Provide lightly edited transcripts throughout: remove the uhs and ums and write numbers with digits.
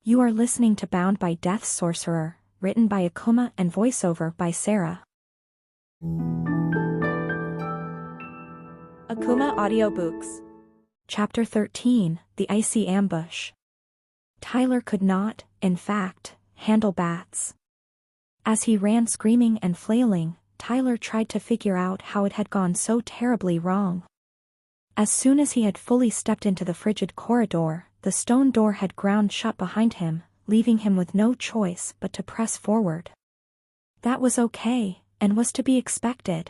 You are listening to Bound by Death's Sorcerer, written by Akumah and voiceover by Sara. Akumah Audiobooks. Chapter 13, The Icy Ambush. Tyler could not, in fact, handle bats. As he ran screaming and flailing, Tyler tried to figure out how it had gone so terribly wrong. As soon as he had fully stepped into the frigid corridor, the stone door had ground shut behind him, leaving him with no choice but to press forward. That was okay, and was to be expected.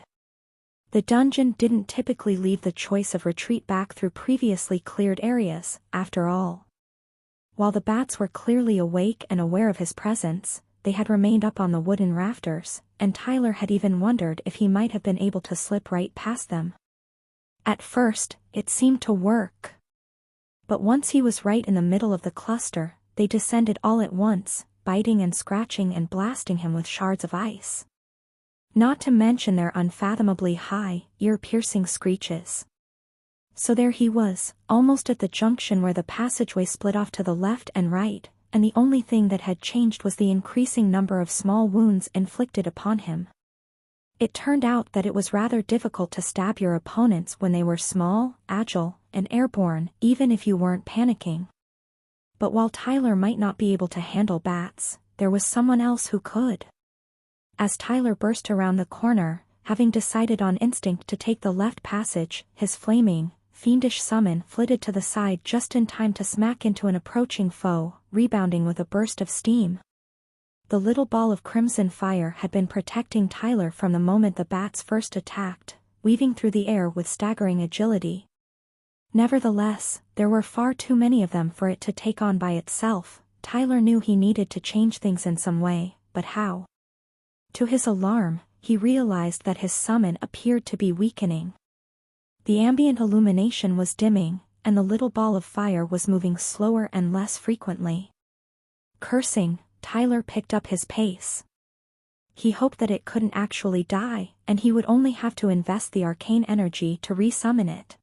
The dungeon didn't typically leave the choice of retreat back through previously cleared areas, after all. While the bats were clearly awake and aware of his presence, they had remained up on the wooden rafters, and Tyler had even wondered if he might have been able to slip right past them. At first, it seemed to work. But once he was right in the middle of the cluster, they descended all at once, biting and scratching and blasting him with shards of ice. Not to mention their unfathomably high, ear-piercing screeches. So there he was, almost at the junction where the passageway split off to the left and right, and the only thing that had changed was the increasing number of small wounds inflicted upon him. It turned out that it was rather difficult to stab your opponents when they were small, agile, and airborne, even if you weren't panicking. But while Tyler might not be able to handle bats, there was someone else who could. As Tyler burst around the corner, having decided on instinct to take the left passage, his flaming, fiendish summon flitted to the side just in time to smack into an approaching foe, rebounding with a burst of steam. The little ball of crimson fire had been protecting Tyler from the moment the bats first attacked, weaving through the air with staggering agility. Nevertheless, there were far too many of them for it to take on by itself. Tyler knew he needed to change things in some way, but how? To his alarm, he realized that his summon appeared to be weakening. The ambient illumination was dimming, and the little ball of fire was moving slower and less frequently. Cursing, Tyler picked up his pace. He hoped that it couldn't actually die, and he would only have to invest the arcane energy to re-summon it.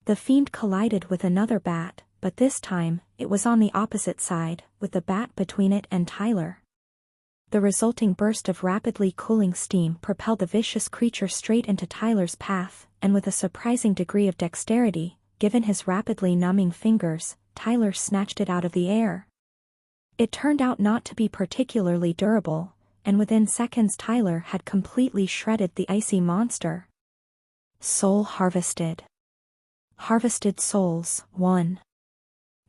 The fiend collided with another bat, but this time, it was on the opposite side, with the bat between it and Tyler. The resulting burst of rapidly cooling steam propelled the vicious creature straight into Tyler's path, and with a surprising degree of dexterity, given his rapidly numbing fingers, Tyler snatched it out of the air. It turned out not to be particularly durable, and within seconds Tyler had completely shredded the icy monster. Soul harvested. Harvested souls, 1.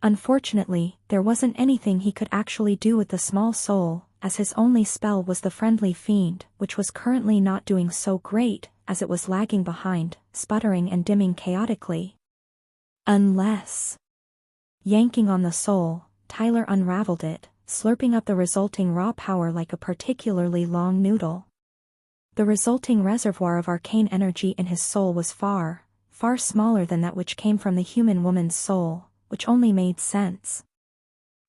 Unfortunately, there wasn't anything he could actually do with the small soul, as his only spell was the friendly fiend, which was currently not doing so great, as it was lagging behind, sputtering and dimming chaotically. Unless... Yanking on the soul, Tyler unraveled it, slurping up the resulting raw power like a particularly long noodle. The resulting reservoir of arcane energy in his soul was far, far smaller than that which came from the human woman's soul, which only made sense.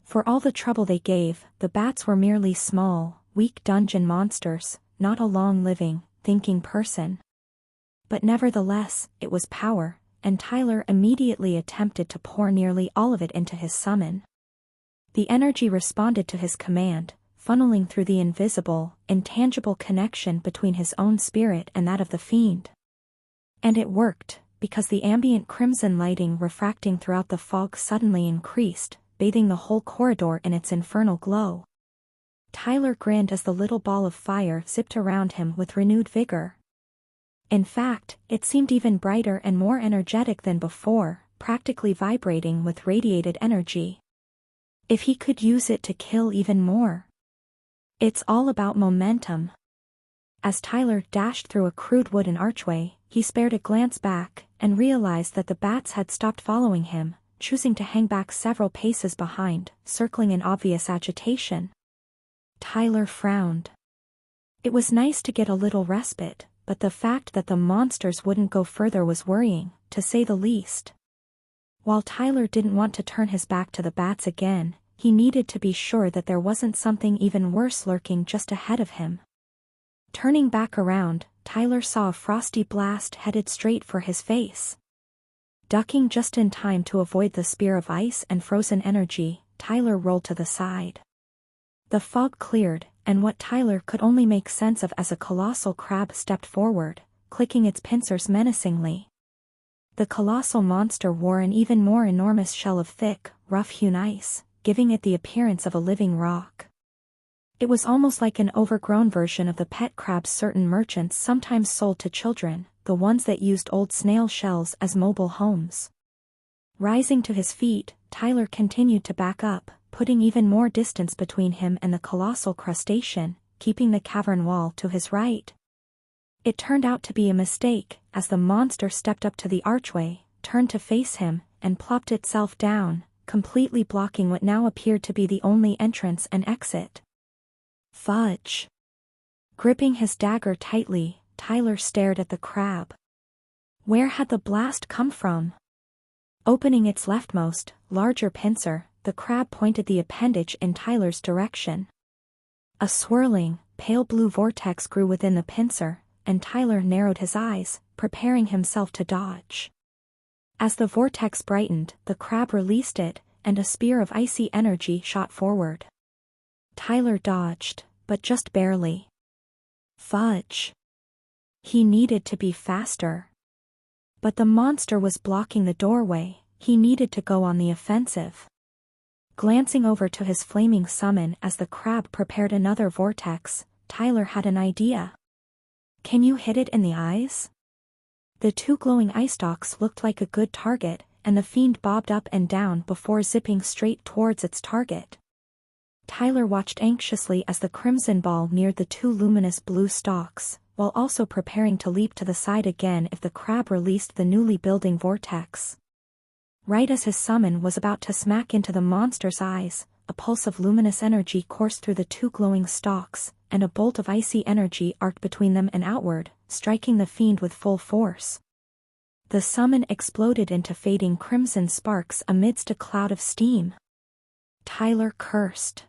For all the trouble they gave, the bats were merely small, weak dungeon monsters, not a long-living, thinking person. But nevertheless, it was power, and Tyler immediately attempted to pour nearly all of it into his summon. The energy responded to his command, funneling through the invisible, intangible connection between his own spirit and that of the fiend. And it worked, because the ambient crimson lighting refracting throughout the fog suddenly increased, bathing the whole corridor in its infernal glow. Tyler grinned as the little ball of fire zipped around him with renewed vigor. In fact, it seemed even brighter and more energetic than before, practically vibrating with radiated energy. If he could use it to kill even more. It's all about momentum. As Tyler dashed through a crude wooden archway, he spared a glance back, and realized that the bats had stopped following him, choosing to hang back several paces behind, circling in obvious agitation. Tyler frowned. It was nice to get a little respite, but the fact that the monsters wouldn't go further was worrying, to say the least. While Tyler didn't want to turn his back to the bats again, he needed to be sure that there wasn't something even worse lurking just ahead of him. Turning back around, Tyler saw a frosty blast headed straight for his face. Ducking just in time to avoid the spear of ice and frozen energy, Tyler rolled to the side. The fog cleared, and what Tyler could only make sense of as a colossal crab stepped forward, clicking its pincers menacingly. The colossal monster wore an even more enormous shell of thick, rough-hewn ice, giving it the appearance of a living rock. It was almost like an overgrown version of the pet crabs certain merchants sometimes sold to children, the ones that used old snail shells as mobile homes. Rising to his feet, Tyler continued to back up, putting even more distance between him and the colossal crustacean, keeping the cavern wall to his right. It turned out to be a mistake, as the monster stepped up to the archway, turned to face him, and plopped itself down, completely blocking what now appeared to be the only entrance and exit. Fudge! Gripping his dagger tightly, Tyler stared at the crab. Where had the blast come from? Opening its leftmost, larger pincer, the crab pointed the appendage in Tyler's direction. A swirling, pale blue vortex grew within the pincer, and Tyler narrowed his eyes, preparing himself to dodge. As the vortex brightened, the crab released it, and a spear of icy energy shot forward. Tyler dodged, but just barely. Fudge! He needed to be faster. But the monster was blocking the doorway, he needed to go on the offensive. Glancing over to his flaming summon as the crab prepared another vortex, Tyler had an idea. Can you hit it in the eyes? The two glowing eye stalks looked like a good target, and the fiend bobbed up and down before zipping straight towards its target. Tyler watched anxiously as the crimson ball neared the two luminous blue stalks, while also preparing to leap to the side again if the crab released the newly building vortex. Right as his summon was about to smack into the monster's eyes, a pulse of luminous energy coursed through the two glowing stalks, and a bolt of icy energy arced between them and outward, striking the fiend with full force. The summon exploded into fading crimson sparks amidst a cloud of steam. Tyler cursed.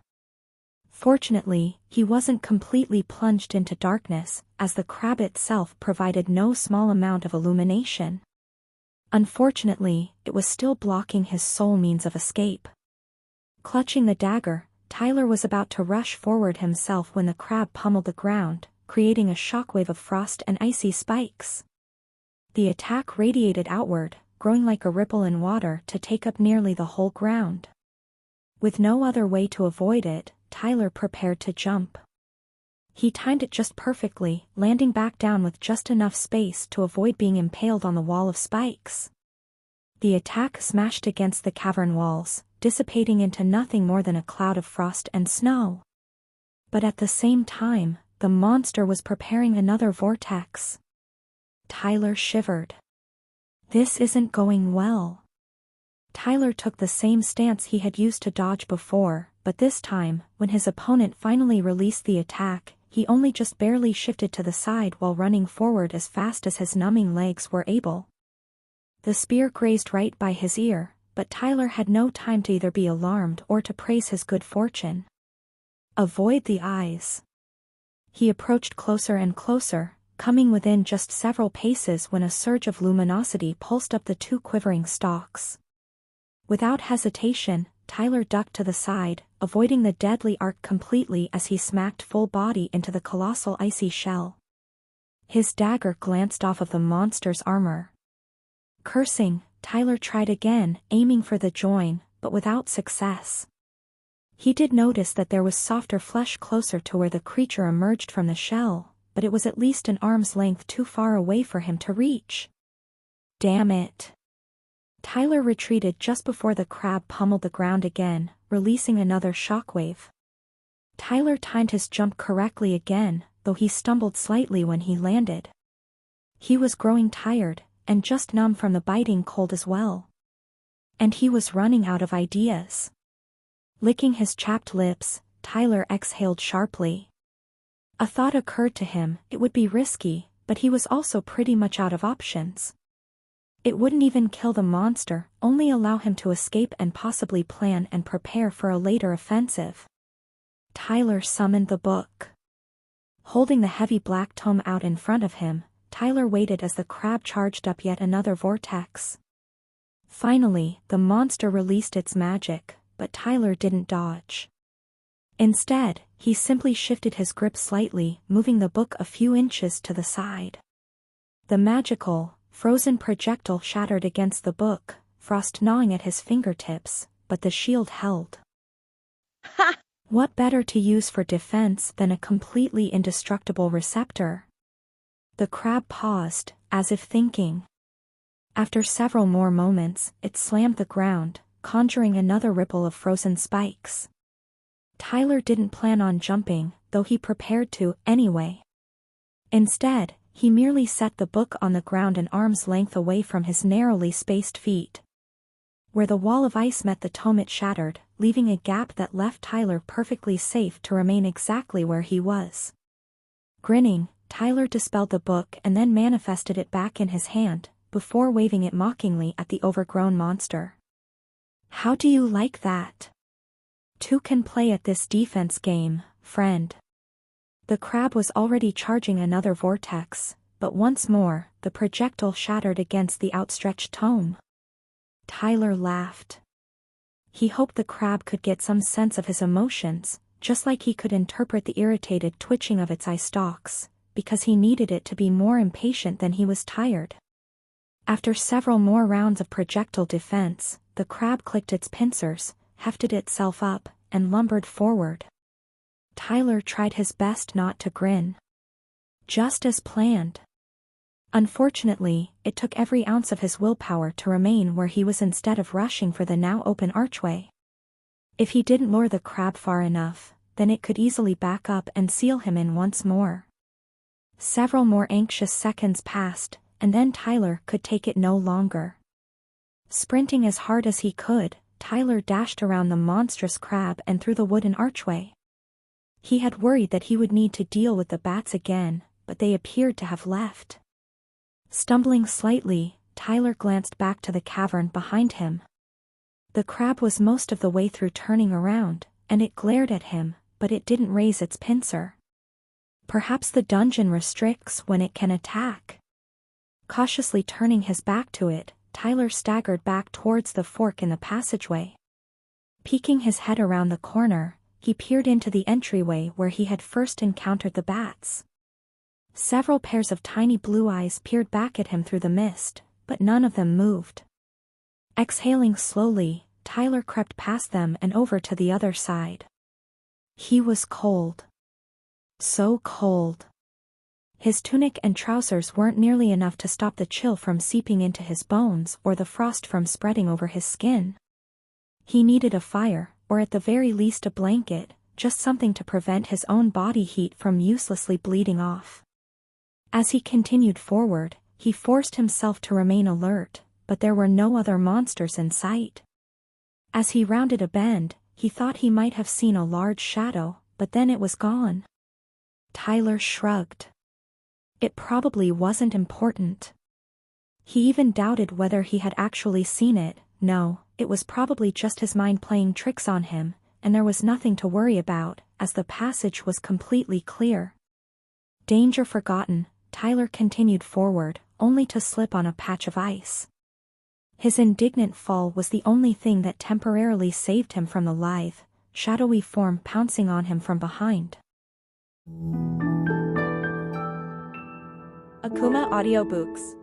Fortunately, he wasn't completely plunged into darkness, as the crab itself provided no small amount of illumination. Unfortunately, it was still blocking his sole means of escape. Clutching the dagger, Tyler was about to rush forward himself when the crab pummeled the ground, creating a shockwave of frost and icy spikes. The attack radiated outward, growing like a ripple in water to take up nearly the whole ground. With no other way to avoid it, Tyler prepared to jump. He timed it just perfectly, landing back down with just enough space to avoid being impaled on the wall of spikes. The attack smashed against the cavern walls, dissipating into nothing more than a cloud of frost and snow. But at the same time, the monster was preparing another vortex. Tyler shivered. This isn't going well. Tyler took the same stance he had used to dodge before, but this time, when his opponent finally released the attack, he only just barely shifted to the side while running forward as fast as his numbing legs were able. The spear grazed right by his ear, but Tyler had no time to either be alarmed or to praise his good fortune. Avoid the eyes. He approached closer and closer, coming within just several paces when a surge of luminosity pulsed up the two quivering stalks. Without hesitation, Tyler ducked to the side, avoiding the deadly arc completely as he smacked full body into the colossal icy shell. His dagger glanced off of the monster's armor. Cursing, Tyler tried again, aiming for the join, but without success. He did notice that there was softer flesh closer to where the creature emerged from the shell, but it was at least an arm's length too far away for him to reach. Damn it! Tyler retreated just before the crab pummeled the ground again, releasing another shockwave. Tyler timed his jump correctly again, though he stumbled slightly when he landed. He was growing tired, and just numb from the biting cold as well. And he was running out of ideas. Licking his chapped lips, Tyler exhaled sharply. A thought occurred to him: it would be risky, but he was also pretty much out of options. It wouldn't even kill the monster, only allow him to escape and possibly plan and prepare for a later offensive. Tyler summoned the book. Holding the heavy black tome out in front of him, Tyler waited as the crab charged up yet another vortex. Finally, the monster released its magic, but Tyler didn't dodge. Instead, he simply shifted his grip slightly, moving the book a few inches to the side. The magical, frozen projectile shattered against the book, frost gnawing at his fingertips, but the shield held. Ha! What better to use for defense than a completely indestructible receptor? The crab paused, as if thinking. After several more moments, it slammed the ground, conjuring another ripple of frozen spikes. Tyler didn't plan on jumping, though he prepared to, anyway. Instead, he merely set the book on the ground an arm's length away from his narrowly spaced feet. Where the wall of ice met the tome it shattered, leaving a gap that left Tyler perfectly safe to remain exactly where he was. Grinning, Tyler dispelled the book and then manifested it back in his hand, before waving it mockingly at the overgrown monster. "How do you like that? Two can play at this defense game, friend." The crab was already charging another vortex, but once more, the projectile shattered against the outstretched tome. Tyler laughed. He hoped the crab could get some sense of his emotions, just like he could interpret the irritated twitching of its eye stalks, because he needed it to be more impatient than he was tired. After several more rounds of projectile defense, the crab clicked its pincers, hefted itself up, and lumbered forward. Tyler tried his best not to grin. Just as planned. Unfortunately, it took every ounce of his willpower to remain where he was instead of rushing for the now open archway. If he didn't lure the crab far enough, then it could easily back up and seal him in once more. Several more anxious seconds passed, and then Tyler could take it no longer. Sprinting as hard as he could, Tyler dashed around the monstrous crab and through the wooden archway. He had worried that he would need to deal with the bats again, but they appeared to have left. Stumbling slightly, Tyler glanced back to the cavern behind him. The crab was most of the way through turning around, and it glared at him, but it didn't raise its pincer. Perhaps the dungeon restricts when it can attack. Cautiously turning his back to it, Tyler staggered back towards the fork in the passageway. Peeking his head around the corner, he peered into the entryway where he had first encountered the bats. Several pairs of tiny blue eyes peered back at him through the mist, but none of them moved. Exhaling slowly, Tyler crept past them and over to the other side. He was cold. So cold. His tunic and trousers weren't nearly enough to stop the chill from seeping into his bones or the frost from spreading over his skin. He needed a fire, or at the very least a blanket, just something to prevent his own body heat from uselessly bleeding off. As he continued forward, he forced himself to remain alert, but there were no other monsters in sight. As he rounded a bend, he thought he might have seen a large shadow, but then it was gone. Tyler shrugged. It probably wasn't important. He even doubted whether he had actually seen it. No, it was probably just his mind playing tricks on him, and there was nothing to worry about, as the passage was completely clear. Danger forgotten, Tyler continued forward, only to slip on a patch of ice. His indignant fall was the only thing that temporarily saved him from the lithe, shadowy form pouncing on him from behind. Akumah Audiobooks.